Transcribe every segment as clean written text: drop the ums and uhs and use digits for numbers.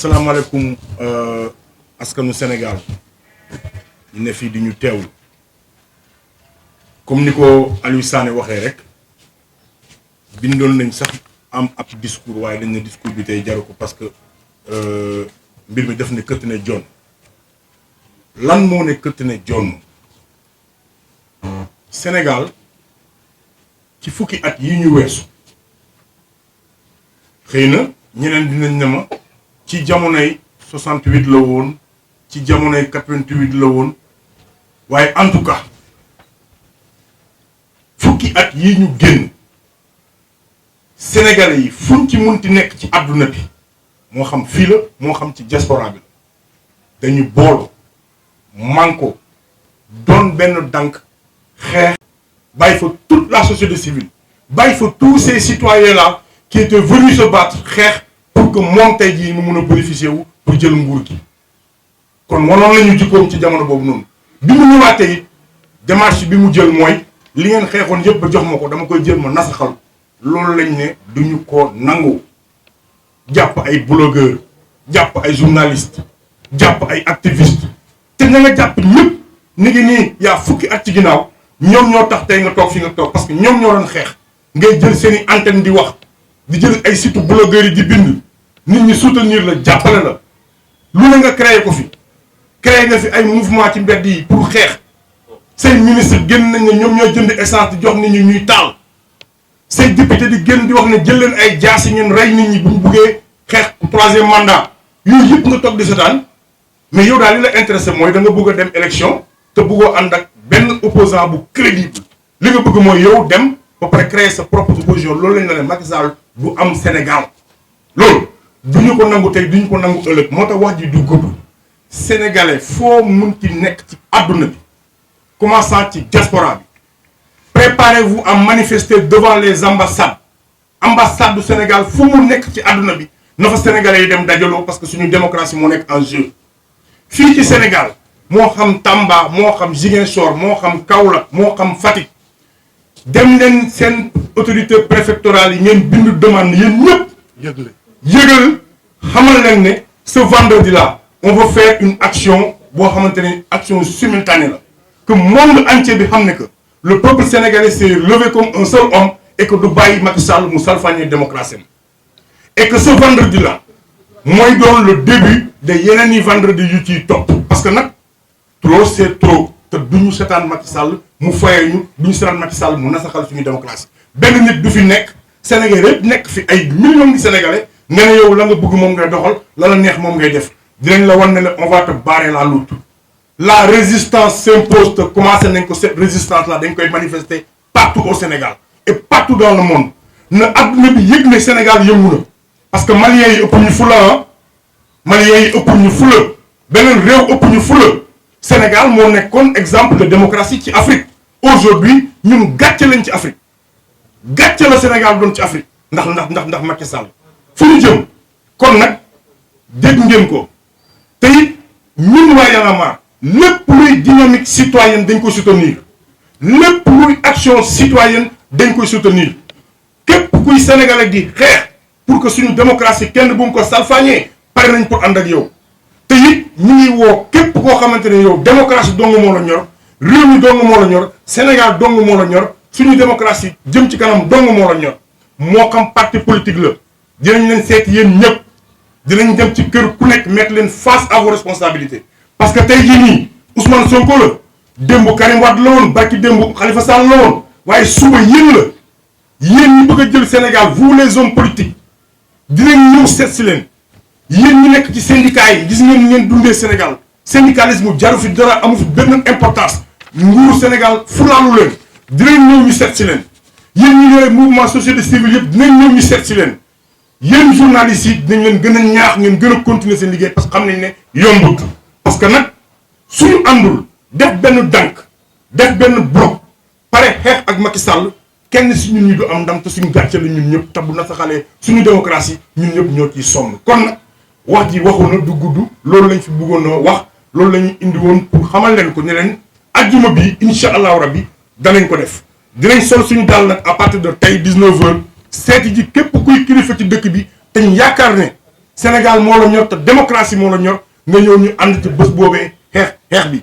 salaamaaleykum askanu Sénégal ñu ne fii di ñu teewlu comme ni ko Aliou Sané waxee rek bindoon nañ sax am ab discours waaye dañ ne discours bi tey jaru ko parce que mbir mi def ne këtt ne jon lan moo ne këtt ne jon Sénégal ci fukki at yi ñu weesu xëy na ñeneen dinañ ne ma ci jamonoy 68 la woon ci jamonoy 88 la woon waaye en tout cas fukki at yi ñu génn sénégalais yi fuñ ci munti nekk ci àdduna bi moo xam fii la moo xam ci diaspora bi la dañu boolu manko doon benn dànk xeex bàyyi fa toute la société civile bàyyi fa tous ces citoyens là qui étaient venus se battre xeex pour que moom tey jii mu mun a bénéficier wu pour jël nguur gi kon wanoon nañu jikkoom ci jamono boobu noonu bi mu ñëwaatee it démarche bi mu jël mooy li ngeen xeexoon yëpp ba jox ma ko dama koy jël ma nasaxal loolu lañ ne duñu ko nangu jàpp ay blogueur jàpp ay journaliste jàpp ay activiste te na nga jàpp ñëpp ni ngi nii yaa fukki at ci ginnaaw ñoom ñoo tax tey nga toog fi nga toog parce que ñoom ñoo doon xeex ngay jël seeni antenne di wax di jël ay site blogueurs yi di bind nit ñi soutenir la jàppale la lu ne nga créé ko fi créé nga fi ay mouvement ci mbedd yi pour xeex say ministre génn nañ ne ñoom ñoo jënd essence di jox nit ñi ñuy taal say député di génn di wax ne jël leen ay jaasi ngeen rey nit ñi bu ñu buggee xeex troisième mandat yooyu yëpp nga toog di setaan mais yow daal li la intéressé mooy da nga bëgg a dem élection te bëggoo ànd ak benn opposant bu crédible li nga bëgg mooy yow dem ba pare créer sa propre opposition loolu lañ la ne Macky Sall du am Sénégal loolu du ñu ko nangu tey du ñu ko nangu ëllëg moo tax wax ji du gudd sénégalais foo mun ci nekk ci àdduna bi commençant ci diaspora bi préparez-vous à manifester devant les ambassades ambassade du Sénégal fu mu nekk ci àdduna bi na fa sénégalais yi dem dajaloo parce que suñu démocratie moo nekk en jeu fii ci Sénégal moo xam Tamba moo xam Ziguinchor moo xam Kaolack moo xam Fatick dem leen seen autorité préfectorale yi ngeen bindu demande yéen ñëpp yëgal xamal leen ne ce vendredi là on va faire une action boo xamante ne action simultanée la que monde entier bi xam ne que le peuple sénégalais s'est levé comme un seul homme et que du bàyyi Macky Sall mu salfaañee démocratie et que ce vendredi là mooy doon le début de yeneen i vendredi yu ciy topp parce que nag trop c'est trop te duñu seetaan Macky Sall mu fayee ñu duñu seetaan Macky Sall mu nasaxal suñu démocratie benn nit du fi nekk Sénégal yëpp nekk fi ay millions de sénégalais nga ne yow la nga bëgg moom ngay doxal la la neex moom ngay def dinañ la wan ne ne on va te barrer la route la résistance s'impose te commencé nañ ko cette résistance là dañ koy manifester partout au Sénégal et partout dans le monde na adduna bi yëg ne Sénégal yëngu na parce que maliens yi ëpp ñu fula ah maliens yi ëpp ñu fula beneen réew ëpp ñu fula Sénégal moo nekkoon exemple de démocratie ci Afrique aujourd'hui ñun gàcce lañ ci Afrique gàcce la Sénégal doon ci Afrique ndax Macky Sall fu ñu jëm kon nag dégg ngeen ko te it ñun waa Y'en a marre lépp luy dynamique citoyenne dañ ko soutenir lépp luy action citoyenne dañ koy soutenir képp kuy sénégalais di xeex pour que suñu démocratie kenn bu mu ko salfaañee pare nañ pour ànd ak yow te it ñu ngi woo képp koo xamante ne yow démocratie dong moo la ñor réew mi dong moo la ñor Sénégal dong moo la ñor suñu démocratie jëm ci kanam dong moo la ñor moo xam parti politique la dinañ leen seet yéen ñëpp dinañ dem ci kër ku nekk mettre leen face à vos responsabilités parce que tey jii nii Ousmane Sonko la démb Karim Wade la woon barki démb Khalifa Sall la woon waaye suba yéen la yéen ñi bëgg a jël Sénégal vous les hommes politiques dinañ ñëw seet si leen yéen ñi nekk ci syndicats yi gis ngeen ngeen dundee Sénégal syndicalisme jaru fi dara amu fi benn importance nguuru Sénégal fulaalu leen dinañ ñëw ñu seet si leen yéen ñi yooyu mouvement société civile yëpp dinañ ñëw ñu seet si leen yéen journalistes yi dinañ leen gën a ñaax ngeen gën a continuer seen liggéey parce que xam nañ ne yombut parce que nag suñu àndul def benn dànk def benn bloc pare xeex ak Macky Sall kenn si ñun ñi du am ndam te suñu gàcce la ñun ñëpp te bu nasaxalee suñu démocratie ñun ñëpp ñoo ciy sonn kon nag wax ji waxu na du gudd loolu lañ fi bëggoon a wax loolu la ñu indi woon pour xamal leen ko ne leen ajjuma bi incha allahu rabbi danañ ko def dinañ sol suñu daal nag à partir de tey 19h seeti ji képp kuy kilifa ci dëkk bi te ñu yaakaar ne Sénégal moo la ñor te démocratie moo la ñor nga ñëw ñu ànd ci bés boobee xeex bi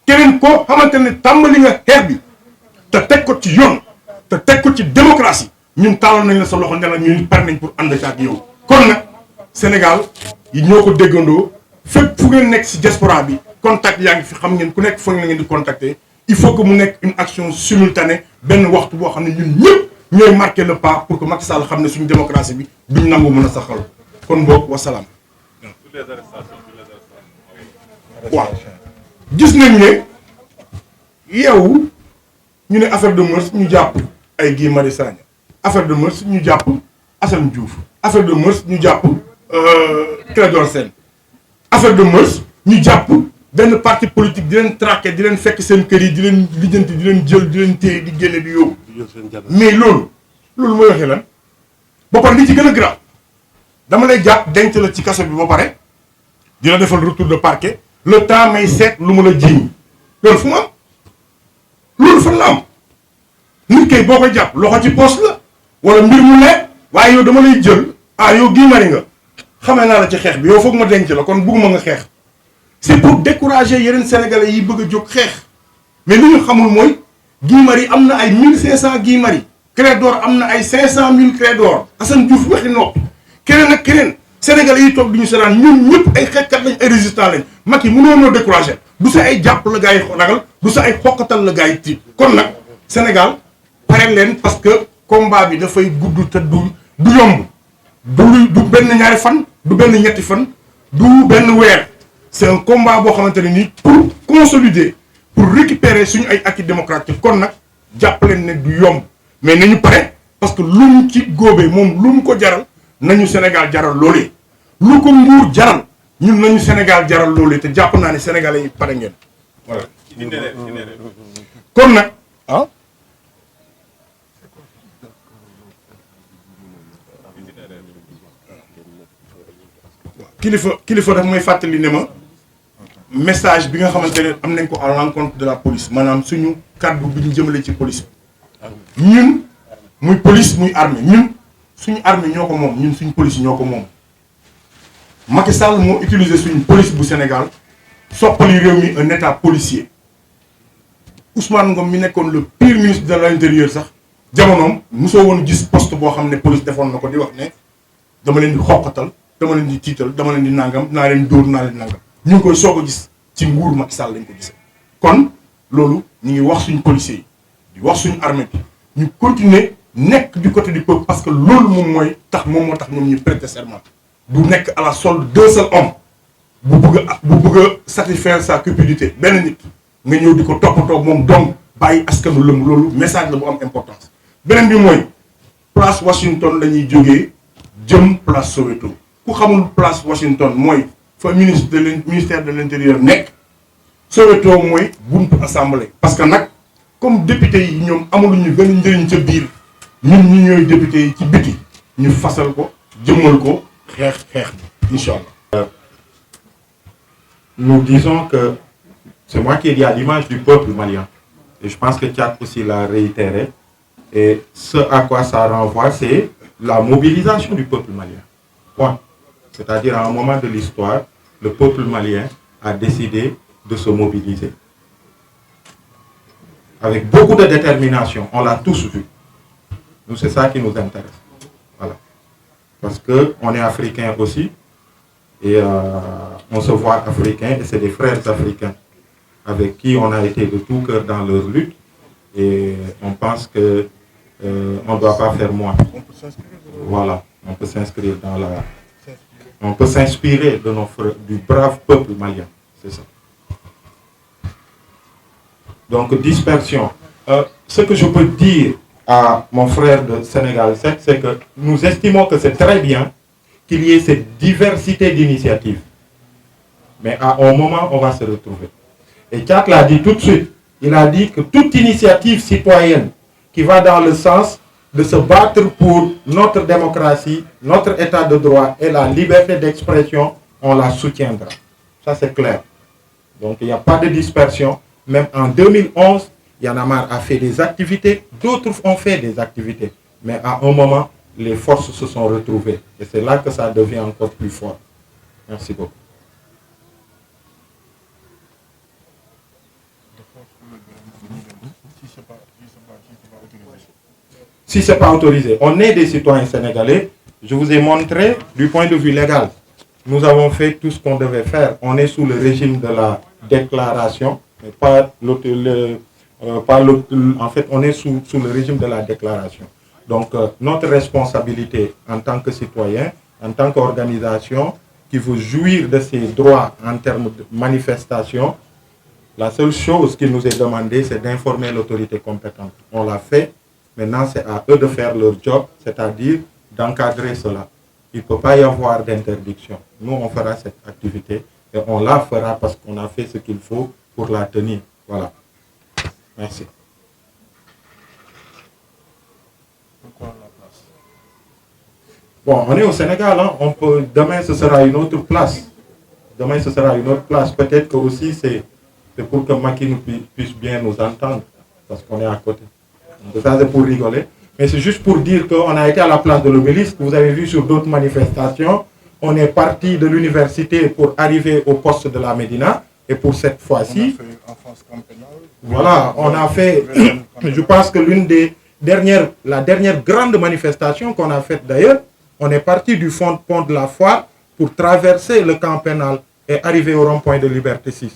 keneen koo xamante ne tàmbali nga xeex bi te teg ko ci yoon te teg ko ci démocratie ñun tàllal nañ la sa loxo ne la ñun pare nañ pour ànd ci ak yow. kon nag Sénégal yi ñoo ko déggandoo fépp fu ngeen nekk si diaspora bi contact yaa ngi fi xam ngeen ku nekk fa ngeen di contacter il faut que mu nekk une action simultanée benn waxtu boo xam ne ñun ñëpp ñooy marquer le pas pour que Macky Sall xam ne suñu démocratie bi duñ nangu mën a saxal kon boog wasalaam. waaw gis nañ ne yow ñu ne affaire de mœurs ñu jàpp ay Guy Marius Sagna affaire de mœurs ñu jàpp Assane Diouf affaire de mœurs ñu jàpp Clédor Sène affaire de mœurs ñu jàpp benn parti politique di leen traqué di leen fekk seen kër yi di leen lijjanti di leen jël di leen téye di génne di yóbbu mais loolu mooy waxee lan ba pare li ci gën a grave dama lay jàpp denc la ci kaso bi ba pare di la defal retour de parquet le temps may seet lu ma la jiiñ loolu fu mu am loolu fan la am nit kay boo koy jàpp loxo ci poste la wala mbir mu ne waaye yow dama lay jël yow Guy Marius nga xamee naa la ci xeex bi yow foog ma denc la kon bugguma nga xeex c'est pour décourager yeneen sénégalais yi bëgg a jóg xeex mais li ñu xamul mooy Guy Marius am na ay 1500 Guy Marius Clédor am na ay 500000 Clédor Assane Diouf waxi noppi keneen ak keneen sénégalais yi toog di ñu seetaan ñun ñëpp ay xeexkat lañ ay résistants lañ Macky mënoo noo décourager du sa ay jàpp la gars yi ragal du sa ay xokkatal la gars yi tiit kon nag Sénégal pare leen parce que combat bi dafay gudd te du yomb du benn ñaari fan du benn ñetti fan du benn weer c'est un combat boo xamante ne nii pour consolider pour récupérer suñu ay acquis démocratique kon nag jàpp leen ne du yomb mais nañu pare parce que lu mu ci góobee moom lu mu ko jaral nañu Sénégal jaral loolee lu ko nguur jaral ñun nañu Sénégal jaral loolee te jàpp naa ne sénégalais yi pare ngeen voilà. kon nag kilifa daf mooy fàttali ne ma message bi nga xamante ne am nañ ko à l'encontre de la police maanaam suñu kàddu bi ñu jëmale ci police bi ñun muy police muy armée ñun suñu armée ñoo ko moom ñun suñu police ñoo ko moom Macky Sall moo utiliser suñu police bu Sénégal soppali réew mi un état policier Ousmane Ngom mi nekkoon le pire ministre de l'intérieur sax jamonoom mosoo woon gis poste boo xam ne police defoon na ko di wax ne dama leen di xoqatal dama leen di tiital dama leen di nangam naa leen dóor naa leen nangam ñu ngi koy soog a gis ci nguur Macky Sall lañ ko gisee kon loolu ñu ngi wax suñu policiers yi di wax suñu armée bi ñu continuer nekk du côté du peuple parce que loolu moom moo tax ñoom ñu prêter serment du nekk à la solde d'un seul homme bu bëgg a satisfaire sa cupidité benn nit nga ñëw di ko toppatoo moom donc bàyyi askanu lëmb loolu message la bu am importance beneen bi mooy place Washington la ñuy jógee jëm place Soweto ku xamul place Washington mooy fa ministère de l'intérieur nekk Soweto mooy buntu assemblée parce que nag comme député yi ñoom amuluñu gën a njëriñ ca biir ñun ñi ñooy député yi ci biti ñu fasal ko jëmmal ko xeex bi incha allah. Nous disons que c'est moi qui ai dit à l'image du peuple malien et je pense que Thiat aussi l'a réitéré et ce à quoi ça renvoie c'est la mobilisation du peuple malien. Point. C'est-à-dire à un moment de l'histoire, le peuple malien a décidé de se mobiliser. Avec beaucoup de détermination, on l'a tous vu. Nous, c'est ça qui nous intéresse. Voilà. Parce qu'on est africains aussi, et on se voit africains, et c'est des frères africains avec qui on a été de tout cœur dans leur lutte, et on pense que on ne doit pas faire moins. Voilà, on peut s'inscrire dans la... On peut s'inspirer de du brave peuple malien, c'est ça. Donc, dispersion. Ce que je peux dire à mon frère de Sénégal 7, c'est que nous estimons que c'est très bien qu'il y ait cette diversité d'initiatives. Mais à un moment, on va se retrouver. Et Thiat l'a dit tout de suite. Il a dit que toute initiative citoyenne qui va dans le sens de se battre pour notre démocratie, notre état de droit et la liberté d'expression, on la soutiendra. Ça, c'est clair. Donc, il n'y a pas de dispersion. Même en 2011, Y en a marre a fait des activités, d'autres ont fait des activités. Mais à un moment, les forces se sont retrouvées. Et c'est là que ça devient encore plus fort. Merci beaucoup. Si ce n'est pas autorisé, on est des citoyens sénégalais. Je vous ai montré du point de vue légal. Nous avons fait tout ce qu'on devait faire. On est sous le régime de la déclaration, mais pas en fait, on est sous le régime de la déclaration. Donc, notre responsabilité en tant que citoyen, en tant qu'organisation qui veut jouir de ses droits en termes de manifestation, la seule chose qu'il nous est demandé, c'est d'informer l'autorité compétente. On l'a fait. Maintenant, c'est à eux de faire leur job, c'est-à-dire d'encadrer cela. Il ne peut pas y avoir d'interdiction. Nous, on fera cette activité et on la fera parce qu'on a fait ce qu'il faut pour la tenir. Voilà. Merci. Pourquoi la place? Bon, on est au Sénégal. Hein. Demain, ce sera une autre place. Demain, ce sera une autre place. Peut-être que aussi, c'est pour que Macky puisse bien nous entendre parce qu'on est à côté. Donc, ça, c'est pour rigoler. Mais c'est juste pour dire qu'on a été à la place de l'Obélisque. Vous avez vu sur d'autres manifestations, on est parti de l'université pour arriver au poste de la Médina. Et pour cette fois-ci, voilà, on a fait, je pense que la dernière grande manifestation qu'on a faite d'ailleurs, on est parti du pont de la Foire pour traverser le camp pénal et arriver au rond-point de Liberté 6.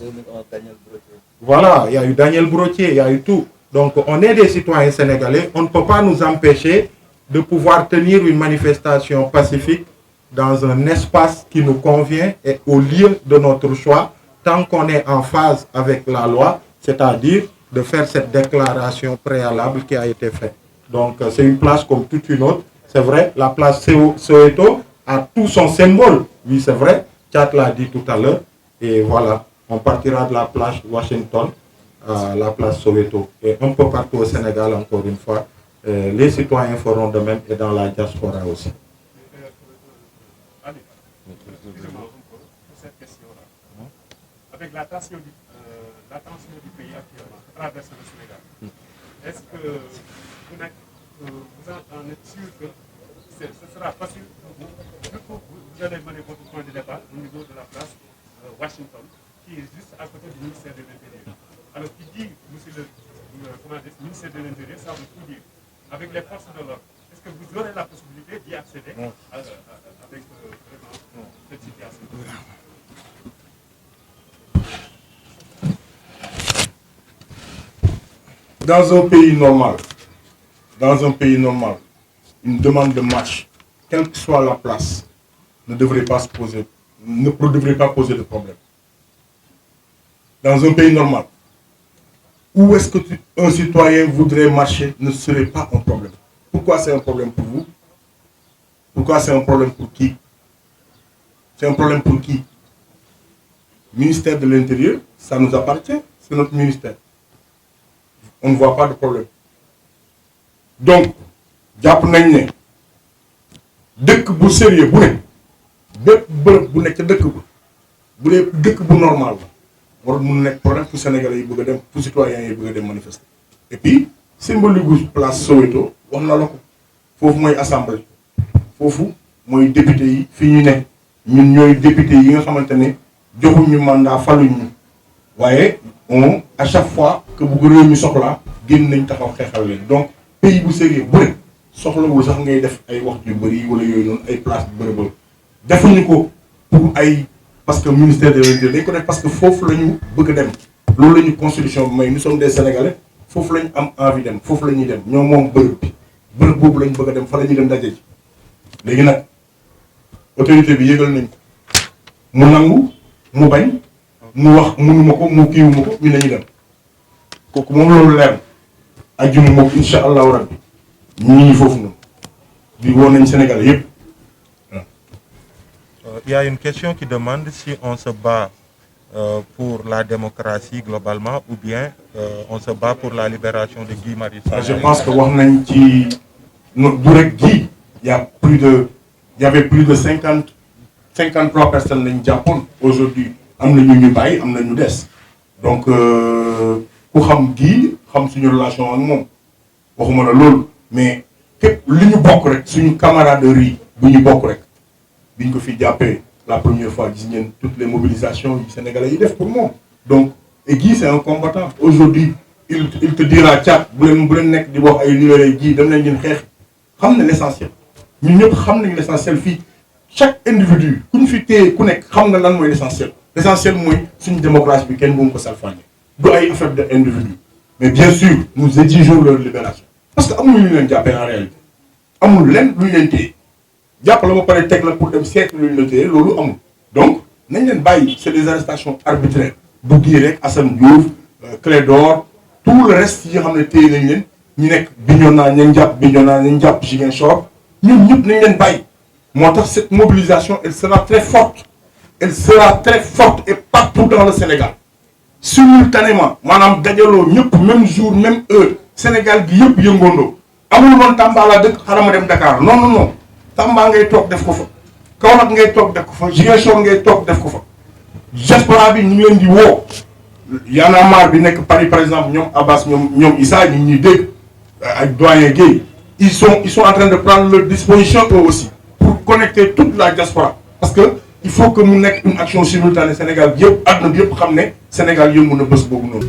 Voilà, il y a eu Daniel Brottier, il y a eu tout. Donc, on est des citoyens sénégalais. On ne peut pas nous empêcher de pouvoir tenir une manifestation pacifique dans un espace qui nous convient et au lieu de notre choix, tant qu'on est en phase avec la loi, c'est-à-dire de faire cette déclaration préalable qui a été faite. Donc, c'est une place comme toute une autre. C'est vrai, la place Soweto a tout son symbole. Oui, c'est vrai. Tchad l'a dit tout à l'heure. Et voilà, on partira de la place Washington à la place Soweto. Et un peu partout au Sénégal, encore une fois, les citoyens feront de même et dans la diaspora aussi. Cette question-là. Avec la tension du pays actuellement, qui traverse le Sénégal, est-ce que vous en êtes sûr que ce sera facile pour vous? Vous allez mener votre point de départ au niveau de la place Washington, qui est juste à côté du ministère de l'Intérieur. Alors, qui dit, monsieur le ministère de l'Intérieur, ça veut tout dire. Avec les forces de l'ordre, est-ce que vous aurez la possibilité d'y accéder avec vraiment cette situation? Dans un pays normal, une demande de marche, quelle que soit la place, ne devrait pas poser de problème. Dans un pays normal, où est-ce que un citoyen voudrait marcher ne serait pas un problème. Pourquoi c'est un problème pour vous? Pourquoi c'est un problème pour qui? C'est un problème pour qui? Ministère de l'Intérieur, ça nous appartient, c'est notre ministère. On ne voit pas de problème. Donc, jàpp nañ ne dëkk bu sérieux bu ne bépp bërëb bu nekk ca dëkk ba bu dee dëkk bu normal la war mun nekk problème pour Sénégalais yi bëgg a dem pour citoyens yi bëgg a dem manifester. Et puis symbole gu place Soweto wax na la ko foofu mooy assemblée foofu mooy député yi fi ñu ne ñun ñooy député yi nga xamante ne joxuñu mandat faluñu waaye on à chaque fois que bu réew mi soxlaa génn nañ taxaw xeexal leen. Donc pays bu sérieux bu ne soxlawul sax ngay def ay wax yu bëri wala yooyu noonu ay place bërëbal defuñu ko pour ay parce que ministère de l'Intérieur dañ ko def parce que foofu la ñu bëgg a dem loolu la ñu constitution bi may nous sommes des Sénégalais foofu la ñu am envie dem foofu la ñuy dem ñoom moom bërëb boobu la ñu bëgg a dem fa la ñuy dem daje ji léegi nag autorité bi yëgal nañ ko mu nangu mu bañ mu wax mënuma ko mu kiiwuma ko ñu nañu dem kooku moom loolu leer ajjuma moom incha allahu rabbi ñii foofu noonu bi woon nañ Sénégal yëpp. Il y a une question qui demande si on se bat pour la démocratie globalement ou bien on se bat pour la libération de Guy Marius Sagna. Je pense que wax nañ ci du rek Guy il y avait plus de 53 personnes lañ jàppoon aujourd'hui am na ñu bàyyi am na ñu des donc ku xam Guy xam suñu relation ak moom waxuma la loolu mais képp li ñu bokk rek suñu camaraderie bu ñu bokk rek biñ ko fi jàppee la première fois gis ngeen toutes les mobilisations yu sénégalais yi def pour moom. Donc Guy c'est un combattant aujourd'hui il te dira Thiat bu leen nekk di wax ay libéré Guy dem nañ ngeen xeex xam na l'essentiel ñun ñëpp xam nañu l'essentiel fii chaque individu ku ñu fi téye ku nekk xam nga lan mooy l'essentiel. L'essentiel mooy suñu démocratie bi kenn bu mu ko salfaañe du ay affaire de individu mais bien sûr nous exigeons leur libération parce que amul lu ñu leen jàppee en réalité amul lenn lu ñu leen téye jàpp la ba pare teg la pour dem seet lu ñu la téye loolu amul donc nañ leen bàyyi c'est des arrestations arbitraires du Guy rek Assane Diouf Clédor tout le reste yi nga xam ne téye nañ leen ñu nekk Bignona ñu jàpp Ziguinchor ñun ñëpp nañ leen bàyyi moo tax cette mobilisation elle sera très forte et partout dans le Sénégal simultanément maanaam dajaloo ñëpp même jour même heure Sénégal gi yëpp yëngoondoo amul woon Tamba laa dëkk xaaral ma dem Dakar non Tamba ngay toog def ko fa Kaolack ngay toog def ko fa Ziguinchor ngay toog def ko fa diaspora bi ñu ngi leen di woo Y'en a marre bi nekk Paris par exemple ñoom Abbas ñoom Issa ñu ngi ñuy dégg ak doyen Guèye ils sont en train de prendre leur disposition eux aussi pour connecter toute la diaspora parce que il faut que mu nekk une action simultanée Sénégal bi yëpp àdduna bi yëpp xam ne Sénégal yëngu na bés boobu noonu